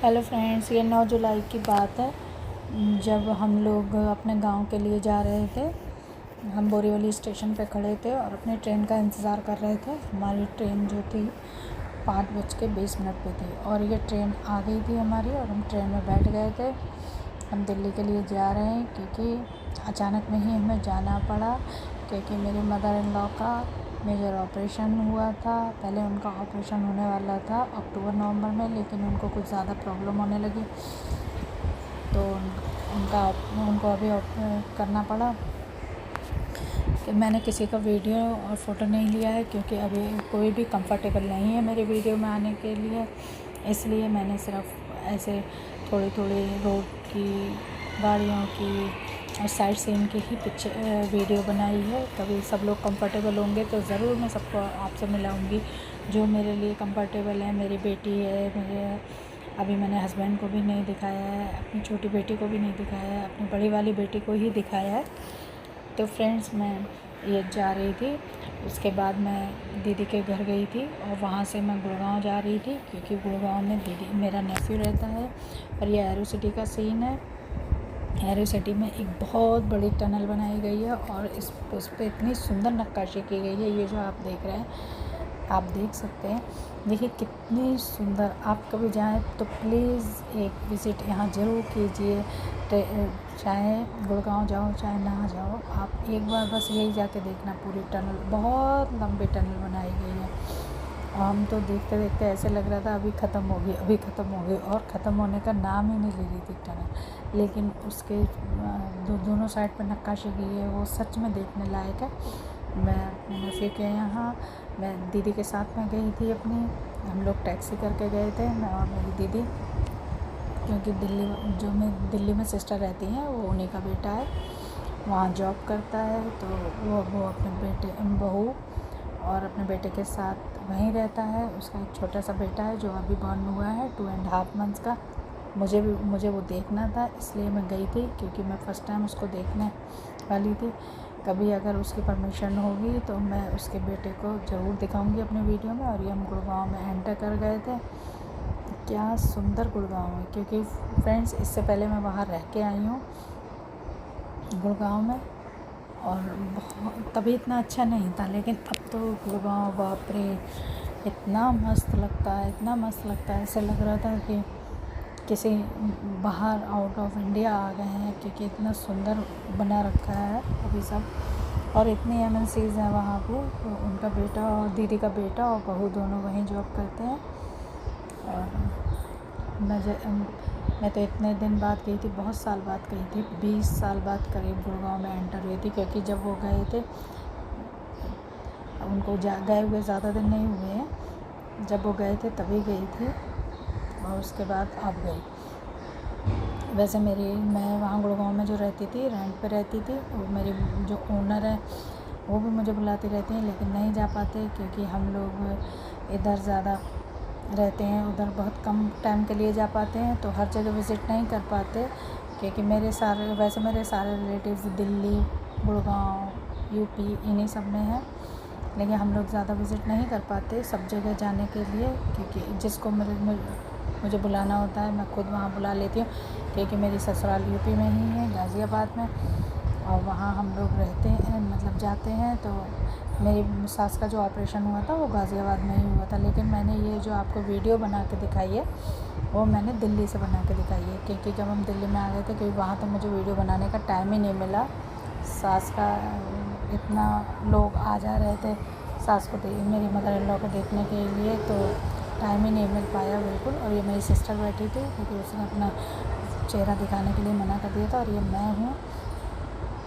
Hello friends, ये 9 जुलाई की बात है जब हम लोग अपने गांव के लिए जा रहे थे। हम बोरीवली स्टेशन पे खड़े थे और अपनी ट्रेन का इंतज़ार कर रहे थे। हमारी ट्रेन जो थी 5:20 पे थी और ये ट्रेन आ गई थी हमारी और हम ट्रेन में बैठ गए थे। हम दिल्ली के लिए जा रहे हैं क्योंकि अचानक में ही हमें जाना पड़ा, क्योंकि मेरे मदर इन लॉ का मेजर ऑपरेशन हुआ था। पहले उनका ऑपरेशन होने वाला था अक्टूबर-नवंबर में, लेकिन उनको कुछ ज़्यादा प्रॉब्लम होने लगी तो उनको अभी करना पड़ा। कि मैंने किसी का वीडियो और फ़ोटो नहीं लिया है क्योंकि अभी कोई भी कंफर्टेबल नहीं है मेरे वीडियो में आने के लिए, इसलिए मैंने सिर्फ ऐसे थोड़ी थोड़ी रोड की, गाड़ियों की और साइड सीन की ही वीडियो बनाई है। कभी सब लोग कंफर्टेबल होंगे तो ज़रूर मैं सबको आपसे मिलाऊंगी जो मेरे लिए कंफर्टेबल है। मेरी बेटी है, अभी मैंने हस्बैंड को भी नहीं दिखाया है, अपनी छोटी बेटी को भी नहीं दिखाया है, अपनी बड़ी वाली बेटी को ही दिखाया है। तो फ्रेंड्स, मैं ये जा रही थी, उसके बाद मैं दीदी के घर गई थी और वहाँ से मैं गुड़गांव जा रही थी क्योंकि गुड़गांव में दीदी मेरा नेफ्यू रहता है। और ये एरो सिटी का सीन है। एरो सिटी में एक बहुत बड़ी टनल बनाई गई है और उस पर इतनी सुंदर नक्काशी की गई है। ये जो आप देख रहे हैं, आप देख सकते हैं, देखिए कितनी सुंदर। आप कभी जाएं तो प्लीज़ एक विज़िट यहाँ ज़रूर कीजिए। चाहे गुड़गांव जाओ चाहे ना जाओ, आप एक बार बस यही जाके देखना। पूरी टनल, बहुत लंबी टनल बनाई गई है। हम तो देखते देखते ऐसे लग रहा था अभी ख़त्म होगी, अभी ख़त्म होगी, और ख़त्म होने का नाम ही नहीं ले रही थी टनल। लेकिन उसके दोनों साइड पर नक्काशी की है, वो सच में देखने लायक है। मैं अपने नफ़े के यहाँ, मैं दीदी के साथ में गई थी अपनी। हम लोग टैक्सी करके गए थे, मैं और मेरी दीदी, क्योंकि दिल्ली में सिस्टर रहती हैं, वो उन्हीं का बेटा है, वहाँ जॉब करता है। तो वो अपने बहू और अपने बेटे के साथ वहीं रहता है। उसका एक छोटा सा बेटा है जो अभी बॉर्न हुआ है 2.5 मंथ्स का। मुझे वो देखना था, इसलिए मैं गई थी, क्योंकि मैं फ़र्स्ट टाइम उसको देखने वाली थी। कभी अगर उसकी परमिशन होगी तो मैं उसके बेटे को ज़रूर दिखाऊंगी अपने वीडियो में। और ये हम गुड़गांव में एंटर कर गए थे। क्या सुंदर गुड़गांव है, क्योंकि फ्रेंड्स इससे पहले मैं वहाँ रह के आई हूँ गुड़गांव में, और तभी इतना अच्छा नहीं था, लेकिन अब तो गुड़गांव, बाप रे, इतना मस्त लगता है, इतना मस्त लगता है। ऐसे लग रहा था कि किसी बाहर आउट ऑफ इंडिया आ गए हैं, क्योंकि इतना सुंदर बना रखा है अभी सब। और इतनी MNCs हैं वहाँ पे। तो उनका बेटा और दीदी का बेटा और बहू दोनों वहीं जॉब करते हैं। और मैं तो इतने दिन बाद गई थी, बहुत साल बाद गई थी, 20 साल बाद करीब गुड़गांव में एंटर हुई थी। क्योंकि जब वो गए थे, उनको गए हुए ज़्यादा दिन नहीं हुए हैं, जब वो गए थे तभी गई थी और उसके बाद अब गई। वैसे मैं वहाँ गुड़गांव में जो रहती थी, रेंट पे रहती थी, वो मेरी जो ओनर है वो भी मुझे बुलाती रहती हैं, लेकिन नहीं जा पाते क्योंकि हम लोग इधर ज़्यादा रहते हैं, उधर बहुत कम टाइम के लिए जा पाते हैं, तो हर जगह विज़िट नहीं कर पाते। क्योंकि मेरे सारे रिलेटिव्स दिल्ली, गुड़गांव, यूपी, इन्हीं सब में हैं, लेकिन हम लोग ज़्यादा विज़िट नहीं कर पाते सब जगह जाने के लिए। क्योंकि जिसको मुझे बुलाना होता है, मैं खुद वहाँ बुला लेती हूँ, क्योंकि मेरी ससुराल यूपी में ही है, गाज़ियाबाद में, और वहाँ हम लोग रहते हैं, मतलब जाते हैं। तो मेरी सास का जो ऑपरेशन हुआ था वो गाज़ियाबाद में ही हुआ था, लेकिन मैंने ये जो आपको वीडियो बना के दिखाई है वो मैंने दिल्ली से बना के दिखाई है। क्योंकि जब हम दिल्ली में आ गए थे, क्योंकि वहाँ तो मुझे वीडियो बनाने का टाइम ही नहीं मिला। सास का इतना लोग आ जा रहे थे सास को मेरी मदर इन लॉ को देखने के लिए, तो टाइम ही नहीं मिल पाया बिल्कुल। और ये मेरी सिस्टर बैठी थी, क्योंकि उसने अपना चेहरा दिखाने के लिए मना कर दिया था। और ये मैं हूँ,